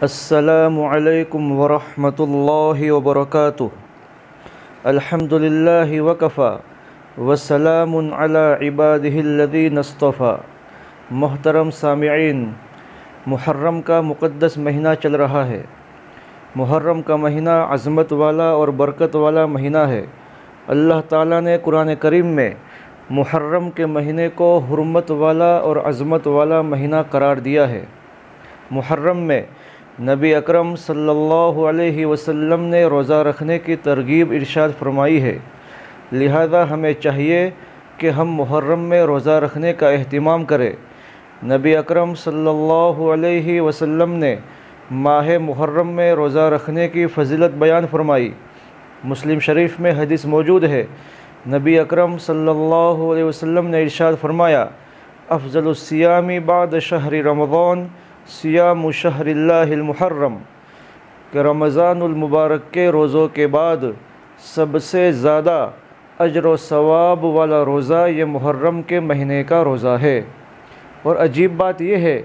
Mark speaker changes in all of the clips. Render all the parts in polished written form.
Speaker 1: السلام علیکم ورحمۃ اللہ وبرکاتہ۔ الحمد للہ وکفیٰ وسلام علی عبادہ الذین اصطفیٰ۔ محترم سامعین، محرم کا مقدس مہینہ چل رہا ہے۔ محرم کا مہینہ عظمت والا اور برکت والا مہینہ ہے۔ اللہ تعالیٰ نے قرآن کریم میں محرم کے مہینے کو حرمت والا اور عظمت والا مہینہ قرار دیا ہے۔ محرم میں نبی اکرم صلی اللہ علیہ وسلم نے روزہ رکھنے کی ترغیب ارشاد فرمائی ہے، لہذا ہمیں چاہیے کہ ہم محرم میں روزہ رکھنے کا اہتمام کریں۔ نبی اکرم صلی اللہ علیہ وسلم نے ماہ محرم میں روزہ رکھنے کی فضیلت بیان فرمائی۔ مسلم شریف میں حدیث موجود ہے، نبی اکرم صلی اللہ علیہ وسلم نے ارشاد فرمایا، افضل الصیام بعد شہر رمضان صیام شہر اللہ المحرم، کہ رمضان المبارک کے روزوں کے بعد سب سے زیادہ اجر و ثواب والا روزہ یہ محرم کے مہینے کا روزہ ہے۔ اور عجیب بات یہ ہے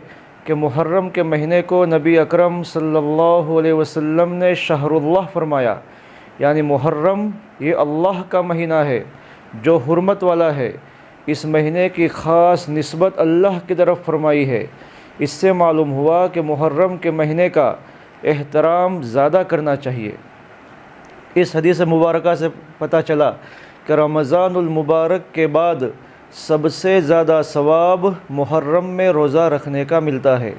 Speaker 1: کہ محرم کے مہینے کو نبی اکرم صلی اللہ علیہ وسلم نے شہر اللہ فرمایا، یعنی محرم یہ اللہ کا مہینہ ہے جو حرمت والا ہے۔ اس مہینے کی خاص نسبت اللہ کی طرف فرمائی ہے۔ اس سے معلوم ہوا کہ محرم کے مہینے کا احترام زیادہ کرنا چاہیے۔ اس حدیث مبارکہ سے پتہ چلا کہ رمضان المبارک کے بعد سب سے زیادہ ثواب محرم میں روزہ رکھنے کا ملتا ہے۔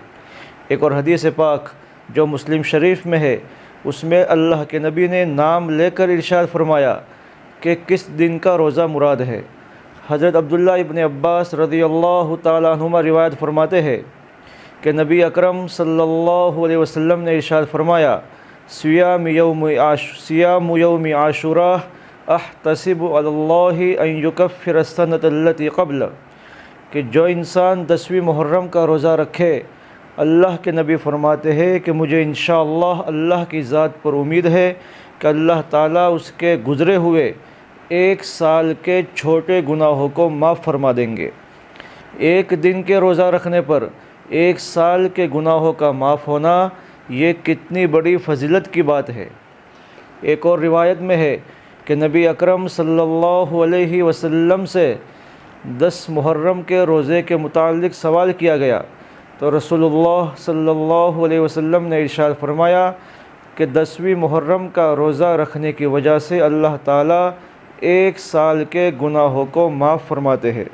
Speaker 1: ایک اور حدیث پاک جو مسلم شریف میں ہے، اس میں اللہ کے نبی نے نام لے کر ارشاد فرمایا کہ کس دن کا روزہ مراد ہے۔ حضرت عبداللہ ابن عباس رضی اللہ تعالیٰ عنہما روایت فرماتے ہیں کہ نبی اکرم صلی اللہ علیہ وسلم نے ارشاد فرمایا، صیام یوم عاشوراء احتسب علی اللہ ان یکفر السنۃ التی قبل، کہ جو انسان 10ویں محرم کا روزہ رکھے، اللہ کے نبی فرماتے ہیں کہ مجھے انشاءاللہ اللہ کی ذات پر امید ہے کہ اللہ تعالیٰ اس کے گزرے ہوئے 1 سال کے چھوٹے گناہوں کو معاف فرما دیں گے۔ ایک دن کے روزہ رکھنے پر 1 سال کے گناہوں کا معاف ہونا، یہ کتنی بڑی فضیلت کی بات ہے۔ ایک اور روایت میں ہے کہ نبی اکرم صلی اللہ علیہ وسلم سے 10 محرم کے روزے کے متعلق سوال کیا گیا تو رسول اللہ صلی اللہ علیہ وسلم نے ارشاد فرمایا کہ 10ویں محرم کا روزہ رکھنے کی وجہ سے اللہ تعالیٰ 1 سال کے گناہوں کو معاف فرماتے ہیں۔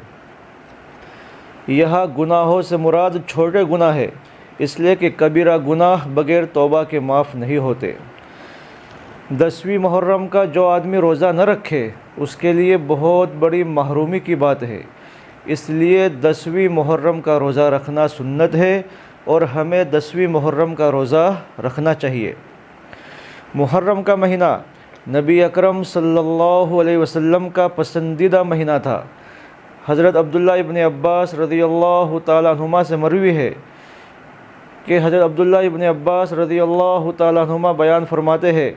Speaker 1: یہاں گناہوں سے مراد چھوٹے گناہ ہے، اس لیے کہ کبیرہ گناہ بغیر توبہ کے معاف نہیں ہوتے۔ 10ویں محرم کا جو آدمی روزہ نہ رکھے اس کے لیے بہت بڑی محرومی کی بات ہے، اس لیے 10ویں محرم کا روزہ رکھنا سنت ہے اور ہمیں 10ویں محرم کا روزہ رکھنا چاہیے۔ محرم کا مہینہ نبی اکرم صلی اللہ علیہ وسلم کا پسندیدہ مہینہ تھا۔ حضرت عبداللہ ابن عباس رضی اللہ تعالیٰ عنہما سے مروی ہے کہ حضرت عبداللہ ابن عباس رضی اللہ تعالیٰ عنہما بیان فرماتے ہیں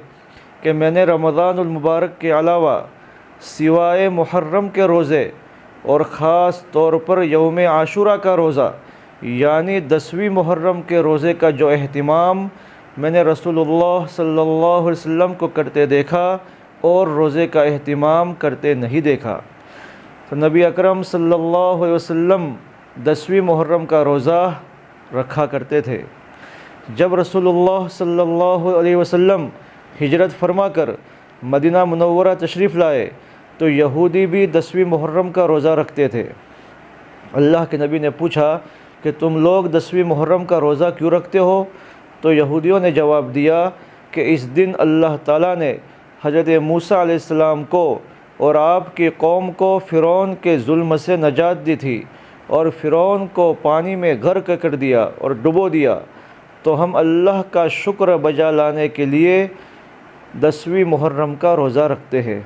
Speaker 1: کہ میں نے رمضان المبارک کے علاوہ سوائے محرم کے روزے اور خاص طور پر یوم عاشوراء کا روزہ، یعنی 10ویں محرم کے روزے کا جو اہتمام میں نے رسول اللہ صلی اللہ علیہ وسلم کو کرتے دیکھا اور روزے کا اہتمام کرتے نہیں دیکھا۔ تو نبی اکرم صلی اللہ علیہ وسلم 10ویں محرم کا روزہ رکھا کرتے تھے۔ جب رسول اللہ صلی اللہ علیہ وسلم ہجرت فرما کر مدینہ منورہ تشریف لائے تو یہودی بھی 10ویں محرم کا روزہ رکھتے تھے۔ اللہ کے نبی نے پوچھا کہ تم لوگ 10ویں محرم کا روزہ کیوں رکھتے ہو؟ تو یہودیوں نے جواب دیا کہ اس دن اللہ تعالیٰ نے حضرت موسیٰ علیہ السلام کو اور آپ کی قوم کو فرعون کے ظلم سے نجات دی تھی اور فرعون کو پانی میں غرق کر دیا اور ڈبو دیا، تو ہم اللہ کا شکر بجا لانے کے لیے 10ویں محرم کا روزہ رکھتے ہیں۔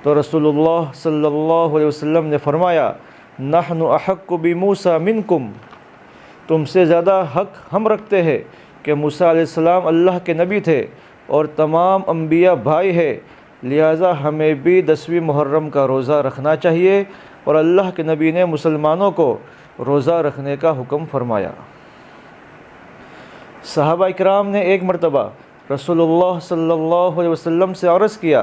Speaker 1: تو رسول اللہ صلی اللہ علیہ وسلم نے فرمایا، نحن احق بموسیٰ منکم، تم سے زیادہ حق ہم رکھتے ہیں کہ موسیٰ علیہ السلام اللہ کے نبی تھے اور تمام انبیاء بھائی ہیں، لہٰذا ہمیں بھی 10ویں محرم کا روزہ رکھنا چاہیے، اور اللہ کے نبی نے مسلمانوں کو روزہ رکھنے کا حکم فرمایا۔ صحابہ اکرام نے ایک مرتبہ رسول اللہ صلی اللہ علیہ وسلم سے عرض کیا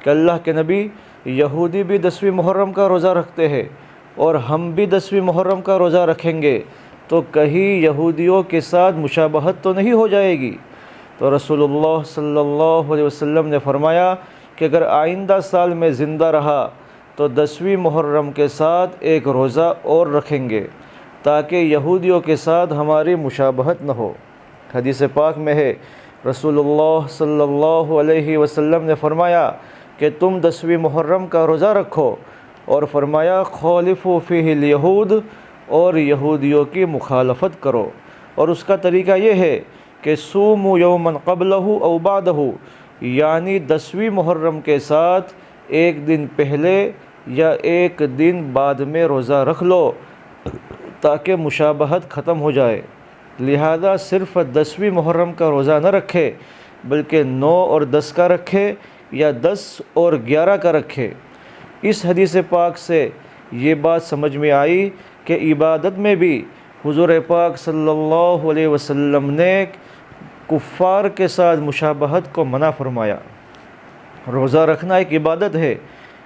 Speaker 1: کہ اللہ کے نبی، یہودی بھی 10ویں محرم کا روزہ رکھتے ہیں اور ہم بھی 10ویں محرم کا روزہ رکھیں گے، تو کہیں یہودیوں کے ساتھ مشابہت تو نہیں ہو جائے گی؟ تو رسول اللہ صلی اللہ علیہ وسلم نے فرمایا کہ اگر آئندہ سال میں زندہ رہا تو 10ویں محرم کے ساتھ ایک روزہ اور رکھیں گے تاکہ یہودیوں کے ساتھ ہماری مشابہت نہ ہو۔ حدیث پاک میں ہے رسول اللہ صلی اللہ علیہ وسلم نے فرمایا کہ تم 10ویں محرم کا روزہ رکھو، اور فرمایا خالفوا فیہ الیہود، اور یہودیوں کی مخالفت کرو، اور اس کا طریقہ یہ ہے کہ صوموا یوما قبلہ او بعدہ، یعنی 10ویں محرم کے ساتھ ایک دن پہلے یا ایک دن بعد میں روزہ رکھ لو تاکہ مشابہت ختم ہو جائے۔ لہذا صرف 10ویں محرم کا روزہ نہ رکھے بلکہ 9 اور 10 کا رکھے یا 10 اور 11 کا رکھے۔ اس حدیث پاک سے یہ بات سمجھ میں آئی کہ عبادت میں بھی حضور پاک صلی اللہ علیہ وسلم نے کفار کے ساتھ مشابہت کو منع فرمایا۔ روزہ رکھنا ایک عبادت ہے،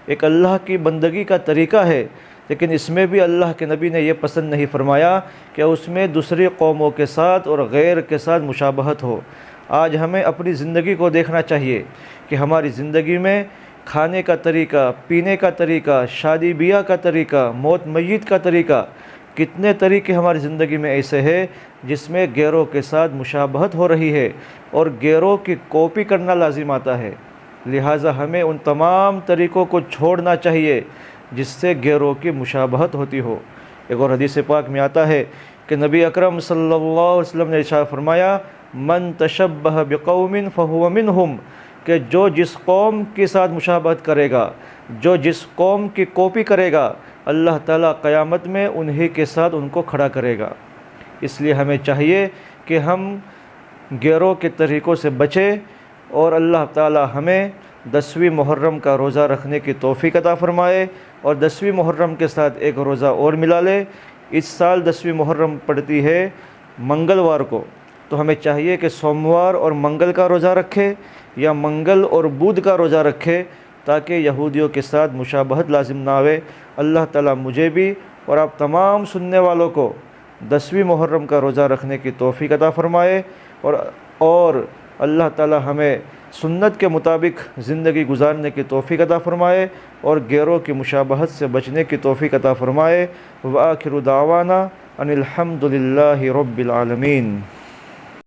Speaker 1: ایک اللہ کی بندگی کا طریقہ ہے، لیکن اس میں بھی اللہ کے نبی نے یہ پسند نہیں فرمایا کہ اس میں دوسری قوموں کے ساتھ اور غیر کے ساتھ مشابہت ہو۔ آج ہمیں اپنی زندگی کو دیکھنا چاہیے کہ ہماری زندگی میں کھانے کا طریقہ، پینے کا طریقہ، شادی بیاہ کا طریقہ، موت میت کا طریقہ، کتنے طریقے ہماری زندگی میں ایسے ہیں جس میں غیروں کے ساتھ مشابہت ہو رہی ہے اور غیروں کی کاپی کرنا لازم آتا ہے۔ لہٰذا ہمیں ان تمام طریقوں کو چھوڑنا چاہیے جس سے غیروں کی مشابہت ہوتی ہو۔ ایک اور حدیث پاک میں آتا ہے کہ نبی اکرم صلی اللہ علیہ وسلم نے ارشاد فرمایا من تشبہ بقوم فہو منہم، کہ جو جس قوم کے ساتھ مشابہت کرے گا، جو جس قوم کی کاپی کرے گا، اللہ تعالیٰ قیامت میں انہی کے ساتھ ان کو کھڑا کرے گا۔ اس لیے ہمیں چاہیے کہ ہم غیروں کے طریقوں سے بچیں، اور اللہ تعالیٰ ہمیں 10ویں محرم کا روزہ رکھنے کی توفیق عطا فرمائے، اور 10ویں محرم کے ساتھ ایک روزہ اور ملا لے۔ اس سال 10ویں محرم پڑتی ہے منگلوار کو، تو ہمیں چاہیے کہ سوموار اور منگل کا روزہ رکھے یا منگل اور بدھ کا روزہ رکھے تاکہ یہودیوں کے ساتھ مشابہت لازم نہ آوے۔ اللہ تعالیٰ مجھے بھی اور آپ تمام سننے والوں کو 10ویں محرم کا روزہ رکھنے کی توفیق عطا فرمائے، اور اللہ تعالیٰ ہمیں سنت کے مطابق زندگی گزارنے کی توفیق عطا فرمائے اور غیروں کی مشابہت سے بچنے کی توفیق عطا فرمائے۔ وآخر دعوانا ان الحمد للہ رب العالمین۔